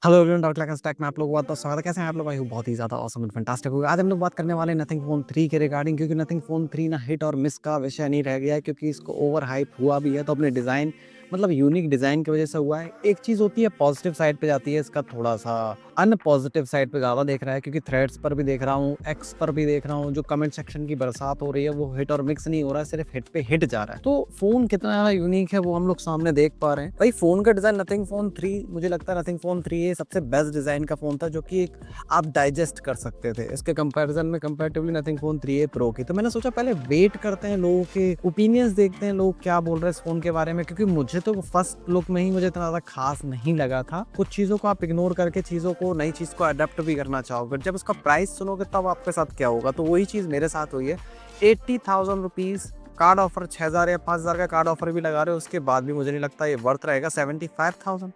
Hello everyone, dot clack stack में आप लोगों का बहुत स्वागत है। कैसे हैं आप लोग? आई होप बहुत ही ज़्यादा ऑसम एंड फैंटास्टिक होगा। आज हम लोग बात करने वाले हैं नथिंग फ़ोन 3 के रिगार्डिंग, क्योंकि नथिंग फ़ोन 3 ना हिट और मिस का विषय नहीं रह गया है, क्योंकि इसको ओवर हाइप हुआ भी है तो अपने डिज़ाइन मतलब यूनिक डिज़ाइन की वजह से हुआ है। एक चीज़ होती है पॉजिटिव साइड पे जाती है, इसका थोड़ा-सा अनपॉजिटिव साइड पे ज़्यादा देख रहा है, क्योंकि थ्रेड्स पर भी देख रहा हूँ, एक्स पर भी देख रहा हूँ, जो कमेंट सेक्शन की बरसात हो रही है वो हिट और मिक्स नहीं हो रहा है, सिर्फ हिट पे हिट जा रहा है। तो फ़ोन कितना ज़्यादा यूनिक है वो हम लोग सामने देख पा रहे हैं। भाई फ़ोन का डिज़ाइन नथिंग फ़ोन 3, मुझे लगता है नथिंग फ़ोन 3 ये सबसे बेस्ट डिज़ाइन का फ़ोन था, जो कि एक आप डाइजेस्ट कर सकते थे। इसके कंपैरिज़न में comparatively nothing phone 3a pro की। तो मैंने सोचा पहले वेट करते हैं, लोगों के ओपिनियंस देखते हैं, लोग क्या बोल रहे हैं इस फ़ोन के बारे में, क्योंकि मुझे तो फर्स्ट लुक में ही मुझे इतना ज़्यादा खास नहीं लगा था। कुछ चीज़ों को आप इग्नोर करके चीज़ों को, नई चीज़ को अडॉप्ट भी करना चाहोगे, जब उसका प्राइस सुनोगे तब आपके साथ क्या होगा। तो वही चीज़ मेरे साथ हुई है। 80,000 रुपीज़ कार्ड ऑफर, 6,000 या 5,000 का कार्ड ऑफर भी लगा रहे हो, उसके बाद भी मुझे नहीं लगता ये वर्थ रहेगा 75,000।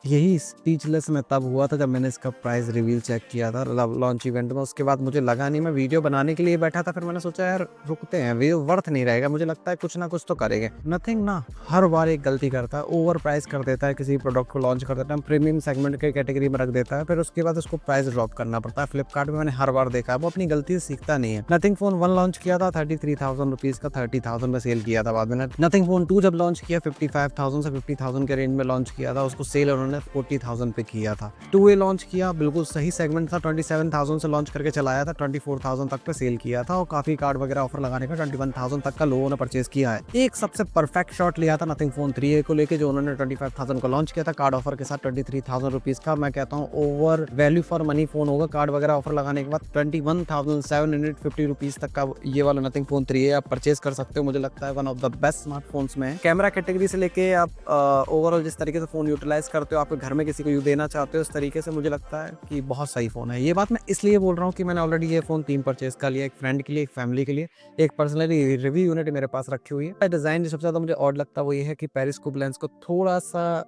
यही स्पीचलेस मैं तब हुआ था जब मैंने इसका प्राइस रिवील चेक किया था लॉन्च इवेंट में। उसके बाद मुझे लगा नहीं, मैं वीडियो बनाने के लिए बैठा था, फिर मैंने सोचा यार रुकते हैं, वीडियो वर्थ नहीं रहेगा, मुझे लगता है कुछ ना कुछ तो करेंगे। नथिंग ना हर बार एक गलती करता है, ओवर प्राइस कर देता है, किसी प्रोडक्ट को लॉन्च कर देता है, प्रीमियम सेगमेंट के कैटेगरी में रख देता है, फिर उसके बाद उसको प्राइस ड्रॉप करना पड़ता है। फ्लिपकार्ट में मैंने हर बार देखा है, वो अपनी गलती से सीखता नहीं है। नथिंग फोन 1 लॉन्च किया था 33,000 रुपीज का, 30,000 में सेल किया था। बाद में नथिंग फोन 2 जब लॉन्च किया 55,000 से 50,000 के रेंज में लॉन्च किया था, उसको सेल उन्होंने 40,000 पे किया था। 2A लॉन्च किया, बिल्कुल सही सेगमेंट था, 27,000 से लॉन्च करके चलाया था, 24,000 तक पे सेल किया था, और काफी कार्ड वगैरह ऑफर लगाने का 21,000 तक का लोगों ने परचेज किया है। एक सबसे परफेक्ट शॉट लिया था नथिंग फोन 3A को लेके, जो उन्होंने 25,000 को लॉन्च किया था कार्ड ऑफर के साथ 23,000 रुपीज का। मैं कहता हूँ over value for money phone होगा। कार्ड वगैरह ऑफर लगाने के बाद 21,750 रुपीज तक का ये वाला नथिंग फोन 3A आप परचेज कर सकते हो। मुझे लगता है one of the best smartphones में। कैमरा कैटेगरी से लेके आप ओवरऑल जिस तरीके से फोन यूटिलाइज करते हो, आपके घर में किसी को देना चाहते हो, इस तरीके से मुझे लगता है कि बहुत सही फ़ोन है। ये बात मैं इसलिए बोल रहा हूँ कि मैंने ऑलरेडी ये फ़ोन 3 परचेज़ कर लिया, एक फ्रेंड के लिए, एक फैमिली के लिए, एक पर्सनली रिव्यू यूनिट मेरे पास रखी हुई है। डिज़ाइन जो सबसे ज़्यादा मुझे ऑड लगता है वो ये है कि पेरिस्कोप लेंस को थोड़ा-सा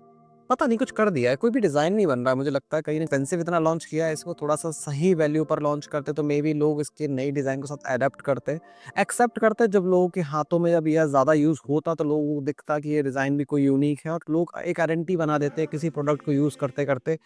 पता नहीं कुछ कर दिया है, कोई भी डिज़ाइन नहीं बन रहा है। मुझे लगता है कहीं एक्सपेंसिव इतना लॉन्च किया है, इसको थोड़ा-सा सही वैल्यू पर लॉन्च करते तो मे बी लोग इसके नई डिज़ाइन के साथ एडॉप्ट करते, एक्सेप्ट करते। जब लोगों के हाथों में जब यह ज़्यादा यूज़ होता तो लोगों को दिखता कि ये डिज़ाइन भी कोई यूनिक है, और लोग एक आइडेंटिटी बना देते हैं किसी प्रोडक्ट को यूज़ करते-करते।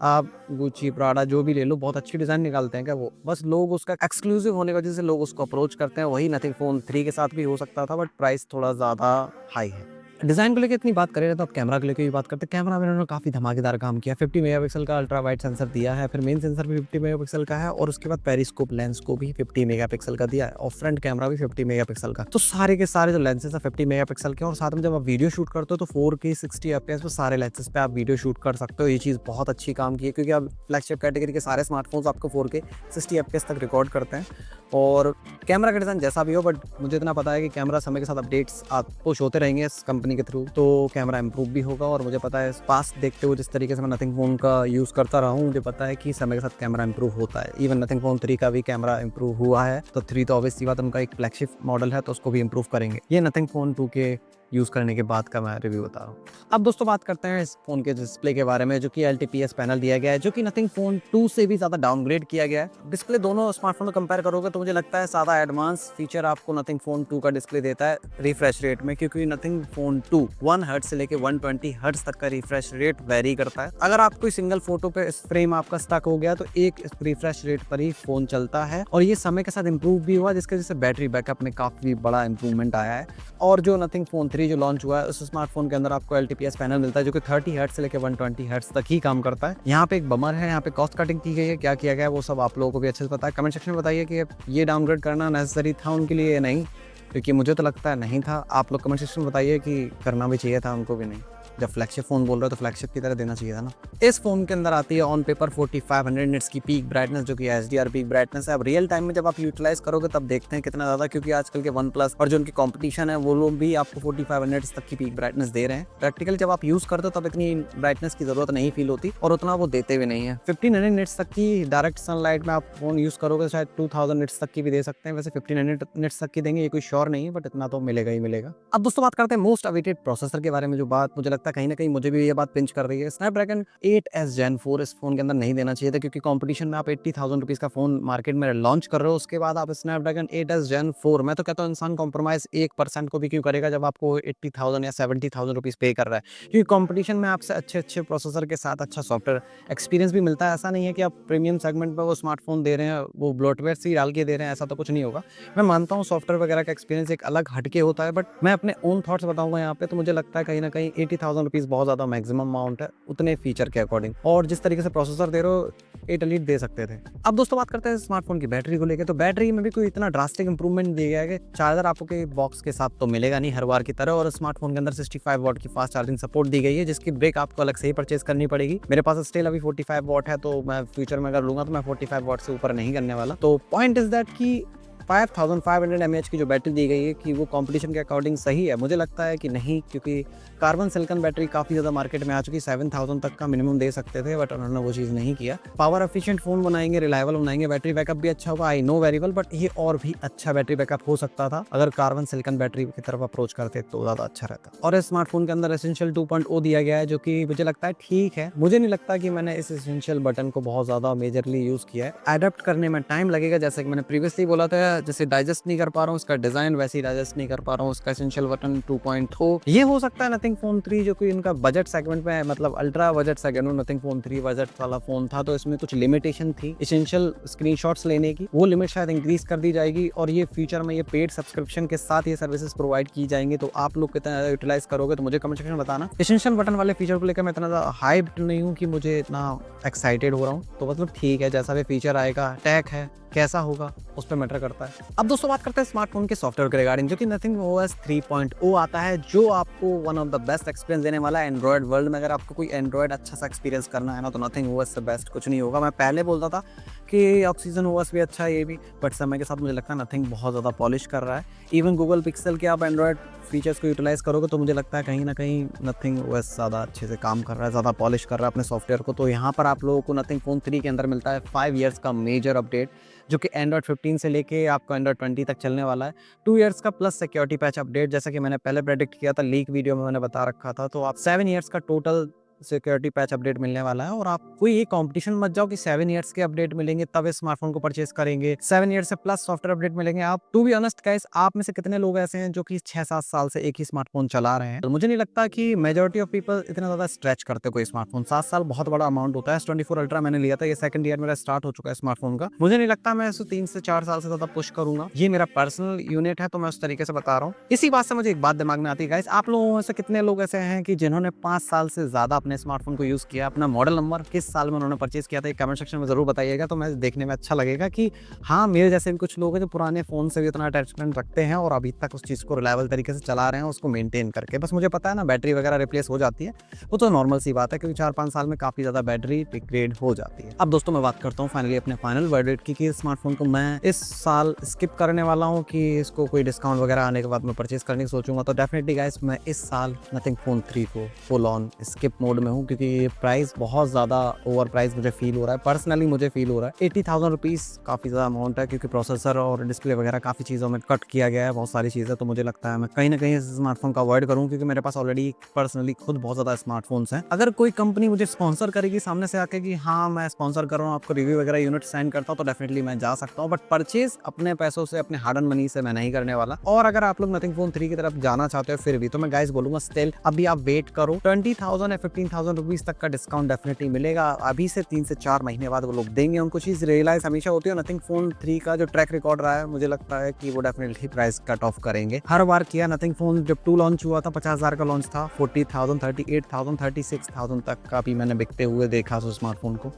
आप गुची, प्राडा जो भी ले लो, बहुत अच्छी डिज़ाइन निकालते हैं क्या वो? बस लोग उसका एक्सक्लूसिव होने की वजह से लोग उसको अप्रोच करते हैं। वही नथिंग फ़ोन 3 के साथ भी हो सकता था, बट प्राइस थोड़ा ज़्यादा हाई है। डिज़ाइन को लेके इतनी बात करें तो अब कैमरा को लेके भी बात करते हैं। कैमरा में उन्होंने काफ़ी धमाकेदार काम किया। 50 मेगापिक्सल का अल्ट्रा वाइड सेंसर दिया है, फिर मेन सेंसर भी 50 मेगापिक्सल का है, और उसके बाद पेरिस्कोप लेंस को भी 50 मेगापिक्सल का दिया है, और फ्रंट कैमरा भी 50 मेगापिक्सल का। तो सारे के सारे जो लेंसेज हैं 50 मेगापिक्सल के, और साथ में जब आप वीडियो शूट करते हो तो 4K 60 एफपीएस पे सारे लेंसेज पे आप वीडियो शूट कर सकते हो। ये चीज़ बहुत अच्छी काम की है, क्योंकि अब फ्लैगशिप कैटेगरी के सारे स्मार्टफोन्स आपको 4K 60 एफपीएस तक रिकॉर्ड करते हैं। और कैमरा का डिज़ाइन जैसा भी हो, बट मुझे इतना पता है कि कैमरा समय के साथ अपडेट्स पुश होते रहेंगे इस कंपनी के थ्रू, तो कैमरा इंप्रूव भी होगा। और मुझे पता है पास्ट देखते हुए जिस तरीके से मैं नथिंग फ़ोन का यूज़ करता रहा हूँ, मुझे पता है कि समय के साथ कैमरा इंप्रूव होता है। इवन नथिंग फ़ोन 3 का भी कैमरा इंप्रूव हुआ है, तो 3 तो ऑब्वियस सी बात, उनका एक फ्लैगशिप मॉडल है, तो उसको भी इंप्रूव करेंगे। ये नथिंग फ़ोन 2 के यूज़ करने के बाद का मैं रिव्यू बता रहा हूँ। अब दोस्तों बात करते हैं इस फ़ोन के डिस्प्ले के बारे में, जो कि LTPS पैनल दिया गया है, जो कि नथिंग फ़ोन 2 से भी ज़्यादा डाउनग्रेड किया गया है। डिस्प्ले दोनों स्मार्टफोन को कंपेयर करोगे तो मुझे लगता है ज़्यादा एडवांस फीचर आपको नथिंग फ़ोन 2 का डिस्प्ले देता है रिफ्रेश रेट में, क्योंकि नथिंग फ़ोन 2 1 हर्ट्ज से लेके 120 हर्ट्ज तक का रिफ्रेश रेट वेरी करता है। अगर आप कोई सिंगल फोटो पे फ्रेम आपका स्टक हो गया तो एक रिफ्रेश रेट पर ही फ़ोन चलता है, और ये समय के साथ इंप्रूव भी हुआ, जिसकी वजह से बैटरी बैकअप में काफ़ी बड़ा इंप्रूवमेंट आया है। और जो नथिंग फ़ोन 3 जो लॉन्च हुआ है, उस स्मार्टफोन के अंदर आपको LTPS पैनल मिलता है, जो कि 30 हर्ट्ज से लेकर 120 हर्ट्ज तक ही काम करता है। यहाँ पे एक बमर है, यहाँ पे कॉस्ट कटिंग की गई है, क्या किया गया है वो सब आप लोगों को भी अच्छे से पता है। कमेंट सेक्शन में बताइए कि ये डाउनग्रेड करना नेसेसरी था उनके लिए या नहीं, क्योंकि मुझे तो लगता है नहीं था। आप लोग कमेंट सेक्शन में बताइए कि करना भी चाहिए था उनको भी नहीं। जब फ्लैगशिप फ़ोन बोल रहे हो तो फ्लैगशिप की तरह देना चाहिए था ना। इस फ़ोन के अंदर आती है ऑन पेपर 4500 निट्स की पीक ब्राइटनेस, जो कि HDR पीक ब्राइटनेस है। अब रियल टाइम में जब आप यूटिलाइज करोगे तब देखते हैं कितना ज़्यादा, क्योंकि आजकल के वन प्लस और जो उनकी कॉम्पिटिशन है वो लोग भी आपको 4500 निट्स तक की पीक ब्राइटनेस दे रहे हैं। प्रैक्टिकली जब आप यूज़ करते हो तब इतनी ब्राइटनेस की ज़रूरत नहीं फील होती, और उतना वो देते भी नहीं है। 1500 निट्स तक की डायरेक्ट सनलाइट में आप फ़ोन यूज़ करोगे, शायद 2000 निट्स तक की भी दे सकते हैं। वैसे 1500 निट्स तक की देंगे ये कोई श्योर नहीं है, बट इतना तो मिलेगा ही मिलेगा। अब दोस्तों बात करते हैं मोस्ट अवेटेड प्रोसेसर के बारे में। जो बात मुझे लगता लगता है कहीं ना कहीं मुझे भी ये बात पिंच कर रही है। स्नैपड्रैगन 8s Gen 4 इस फोन के अंदर नहीं देना चाहिए था, क्योंकि कंपटीशन में आप 80,000 रुपीज का फोन मार्केट में लॉन्च कर रहे हो, उसके बाद आप स्नैपड्रैगन 8s Gen 4, मैं तो कहता हूँ इंसान कॉम्प्रोमाइज 1% को भी क्यों करेगा जब आपको 80,000 या 70,000 रुपीज पे कर रहा है, क्योंकि कंपटीशन में आपसे अच्छे अच्छे प्रोसेसर के साथ अच्छा सॉफ्टवेयर एक्सपीरियंस भी मिलता है। ऐसा नहीं है कि आप प्रीमियम सेगमेंट पर वो स्मार्टफोन दे रहे हैं, वो ब्लोटवेयर से ही डाल के दे रहे हैं, ऐसा तो कुछ नहीं होगा। मैं मानता हूँ सॉफ्टवेयर वगैरह का एक्सपीरियंस एक अलग हटके होता है, बट मैं अपने ओन थॉट्स बताऊंगा यहाँ पे, तो मुझे लगता है कहीं ना कहीं 80,000 रुपीज बहुत ज्यादा मैक्सिमम अमाउंट है उतने फीचर के अकॉर्डिंग, और जिस तरीके से प्रोसेसर दे रहे हो 8 एलीट दे सकते थे। अब दोस्तों बात करते हैं स्मार्टफोन की बैटरी को लेकर, तो बैटरी में भी कोई इतना ड्रास्टिक इंप्रूवमेंट दिया गया है कि चार्जर आपको बॉक्स के साथ तो मिलेगा नहीं हर बार की तरह, और स्मार्टफोन के अंदर 65 वॉट की फास्ट चार्जिंग सपोर्ट दी गई है, जिसकी ब्रेक आपको अलग से ही परचेज करनी पड़ेगी। मेरे पास स्टिल अभी 45 वॉट है, तो मैं फ्यूचर में अगर लूंगा तो मैं 45 वॉट से ऊपर नहीं करने वाला। तो पॉइंट इज दैट कि 5500 mAh की जो बैटरी दी गई है कि वो कंपटीशन के अकॉर्डिंग सही है, मुझे लगता है कि नहीं, क्योंकि कार्बन सिलिकॉन बैटरी काफ़ी ज़्यादा मार्केट में आ चुकी, 7000 तक का मिनिमम दे सकते थे, बट उन्होंने वो चीज़ नहीं किया। पावर एफिशिएंट फ़ोन बनाएंगे, रिलायबल बनाएंगे, बैटरी बैकअप भी अच्छा होगा, I know very well, but ये और भी अच्छा बैटरी बैकअप हो सकता था अगर कार्बन सिलिकॉन बैटरी की तरफ अप्रोच करते तो ज़्यादा अच्छा रहता। और इस स्मार्टफोन के अंदर एसेंशियल 2.0 दिया गया है, जो कि मुझे लगता है ठीक है। मुझे नहीं लगता कि मैंने इस एसेंशियल बटन को बहुत ज़्यादा मेजरली यूज़ किया है, अडेप्ट करने में टाइम लगेगा, जैसे कि मैंने प्रीवियसली बोला था, जैसे डाइजेस्ट नहीं कर पा रहा हूँ उसका डिजाइन, वैसे ही डाइजेस्ट नहीं कर पा रहा हूँ उसका एसेंशियल बटन 2.0। ये हो सकता है नथिंग फोन 3, जो कि इनका बजट सेगमेंट में, मतलब ultra budget segment, nothing phone 3 budget वाला फोन था, तो इसमें कुछ लिमिटेशन थी एसेंशियल स्क्रीनशॉट्स लेने की, वो लिमिट शायद इंक्रीज कर दी जाएगी, और ये फ्यूचर में ये पेड सब्सक्रिप्शन के साथ ये सर्विसेज प्रोवाइड की जाएंगी। तो आप लोग कितना यूटिलाइज करोगे तो मुझे कमेंट सेक्शन में बताना। एसेंशियल बटन वाले फीचर को लेकर मैं इतना ज़्यादा हाइप्ड नहीं हूँ कि मुझे इतना एक्साइटेड हो रहा हूँ, तो मतलब ठीक है, जैसा भी फीचर आएगा, टैग है, कैसा होगा उस पर मैटर करता है। अब दोस्तों बात करते हैं स्मार्टफोन के सॉफ्टवेयर के रिगार्डिंग, जो कि नथिंग OS 3.0 आता है, जो आपको one of the best experience देने वाला है एंड्रॉइड वर्ल्ड में। अगर आपको कोई एंड्रॉइड अच्छा सा एक्सपीरियंस करना है ना, तो नथिंग OS से बेस्ट कुछ नहीं होगा। मैं पहले बोलता था कि ऑक्सीजन OS भी अच्छा है, ये भी, बट समय के साथ मुझे लगता है नथिंग बहुत ज़्यादा पॉलिश कर रहा है। इवन गूगल पिक्सल के आप एंड्रॉइड फीचर्स को यूटिलाइज करोगे तो मुझे लगता है कहीं ना कहीं नथिंग OS ज़्यादा अच्छे से काम कर रहा है, ज़्यादा पॉलिश कर रहा है अपने सॉफ्टवेयर को। तो यहाँ पर आप लोगों को नथिंग फोन 3 के अंदर मिलता है 5 ईयर्स का मेजर अपडेट, जो कि एंड्रॉइड 15 से लेके आपको एंड्रॉइड 20 तक चलने वाला है। 2 ईयर्स का प्लस सिक्योरिटी पैच अपडेट, जैसा कि मैंने पहले प्रेडिक्ट किया था, लीक वीडियो में मैंने बता रखा था। तो आप 7 ईयर्स का टोटल सिक्योरिटी पैच अपडेट मिलने वाला है, और आप कोई ये कंपटीशन मत जाओ कि 7 ईयर्स के अपडेट मिलेंगे तब इस स्मार्टफोन को परचेस करेंगे, 7 ईयर्स से प्लस सॉफ्टवेयर अपडेट मिलेंगे। आप टू बी ऑनेस्ट गाइस, आप में से कितने लोग ऐसे हैं जो कि 6-7 साल से एक ही स्मार्टफोन चला रहे हैं? तो मुझे नहीं लगता कि मेजॉरिटी ऑफ पीपल इतना ज्यादा स्ट्रेच करते कोई स्मार्टफोन। 7 साल बहुत बड़ा अमाउंट होता है। S24 अल्ट्रा मैंने लिया था, ये सेकंड ईयर मेरा स्टार्ट हो चुका है स्मार्टफोन का। मुझे नहीं लगता मैं इसे 3 से 4 साल से ज्यादा पुश करूंगा, ये मेरा पर्सनल यूनिट है, तो मैं उस तरीके से बता रहा हूँ। इसी बात से मुझे एक बात दिमाग में आती है गाइस, आप लोगों में से कितने लोग ऐसे हैं कि जिन्होंने 5 साल से ज्यादा अपने स्मार्टफोन को यूज किया? अपना मॉडल नंबर, किस साल में उन्होंने परचेज किया था, ये कमेंट सेक्शन में जरूर बताइएगा, तो मैं देखने में अच्छा लगेगा कि हाँ, मेरे जैसे भी कुछ लोग हैं जो पुराने फोन से भी इतना अटैचमेंट रखते हैं और अभी तक उस चीज़ को रिलायबल तरीके से चला रहे हैं, उसको मेंटेन करके। बस मुझे पता है ना, बैटरी वगैरह रिप्लेस हो जाती है, वो तो नॉर्मल सी बात है, क्योंकि 4-5 साल में काफ़ी ज़्यादा बैटरी डिग्रेड हो जाती है। अब दोस्तों मैं बात करता हूँ फाइनली अपने फाइनल वर्डिक्ट की, कि स्मार्टफोन को मैं इस साल स्किप करने वाला हूँ, कि इसको कोई डिस्काउंट वगैरह आने के बाद मैं परचेज करने की सोचूंगा। तो डेफिनेटली गाइस, मैं इस साल नथिंग फोन 3 को फुल ऑन स्किप मोड में हूँ, क्योंकि ये प्राइस बहुत ज़्यादा ओवर प्राइस मुझे फील हो रहा है, पर्सनली मुझे फील हो रहा है। 80,000 रुपीज़ काफ़ी ज़्यादा अमाउंट है, क्योंकि प्रोसेसर और डिस्प्ले वगैरह काफ़ी चीज़ों में कट किया गया है, बहुत सारी चीज़ें। तो मुझे लगता है मैं कहीं ना कहीं इस स्मार्टफोन का अवॉइड करूँ, क्योंकि मेरे पास ऑलरेडी पर्सनली खुद बहुत ज़्यादा स्मार्टफोन्स हैं। अगर कोई कंपनी मुझे स्पॉन्सर करेगी सामने से आके कि हाँ मैं स्पॉन्सर कर रहा हूँ, आपको रिव्यू वगैरह यूनिट सेंड करता हूँ, तो डेफिनेटली मैं जा सकता हूँ, बट परचेज अपने पैसों से, अपने हार्ड एंड मनी से मैं नहीं करने वाला। और अगर आप लोग नथिंग फोन 3 की तरफ जाना चाहते हो फिर भी, तो मैं गाइस बोलूंगा स्टिल अभी आप वेट करो, 20,000 या 15,000 रुपीज़ तक का डिस्काउंट डेफिनेटली मिलेगा। अभी से 3 से 4 महीने बाद वो लोग देंगे। उनको चीज़ रियलाइज हमेशा होती है, नथिंग फोन 3 का जो ट्रैक रिकॉर्ड रहा है, मुझे लगता है कि वो डेफिनेटली प्राइस कट ऑफ करेंगे। हर बार किया, नथिंग फोन जब 2 लॉन्च हुआ था 50,000 का लॉन्च था, 40,000, 38,000, 36,000 तक का भी मैंने बिकते हुए देखा उस स्मार्टफोन को।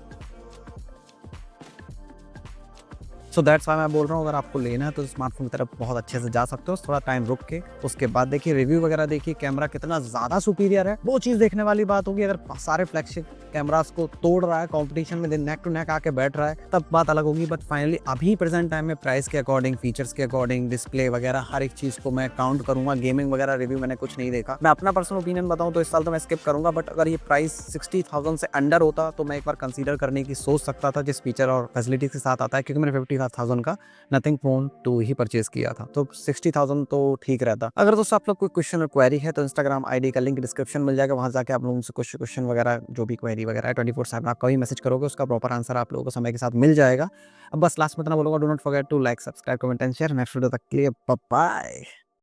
सो दैट्स वाई मैं बोल रहा हूँ, अगर आपको लेना है तो स्मार्टफोन की तरफ बहुत अच्छे से जा सकते हो, थोड़ा टाइम रुक के, उसके बाद देखिए रिव्यू वगैरह देखिए, कैमरा कितना ज़्यादा सुपीरियर है, वो चीज़ देखने वाली बात होगी। अगर सारे फ्लैगशिप कैमरास को तोड़ रहा है, कंपटीशन में नेक टू नेक आके बैठ रहा है, तब बात अलग होगी। बट फाइनली अभी प्रेजेंट टाइम में प्राइस के अकॉर्डिंग, फीचर्स के अकॉर्डिंग, डिस्प्ले वगैरह हर एक चीज़ को मैं काउंट करूँगा। गेमिंग वगैरह रिव्यू मैंने कुछ नहीं देखा। मैं अपना पर्सनल ओपिनियन बताऊँ तो इस साल तो मैं स्किप करूँगा, बट अगर ये प्राइस 60,000 से अंडर होता तो मैं एक बार कंसीडर करने की सोच सकता था, जिस फीचर और फैसिलिटीज के साथ आता है, क्योंकि मैंने 60,000 का नथिंग फ़ोन 2 ही परचेज़ किया था, तो 60,000 तो ठीक रहता। अगर दोस्तों आप लोग कोई क्वेश्चन और क्वेरी है तो इंस्टाग्राम आईडी का लिंक डिस्क्रिप्शन मिल जाएगा, वहाँ जाके आप लोग उनसे क्वेश्चन वगैरह जो भी क्वेरी वगैरह है 24/7 आप कभी मैसेज करोगे उसका प्रॉपर आंसर आप लोगों को समय के साथ मिल जाएगा। अब बस लास्ट में इतना बोलूँगा, do not forget to like, subscribe, comment and share. Next video तक के लिए बाय बाय।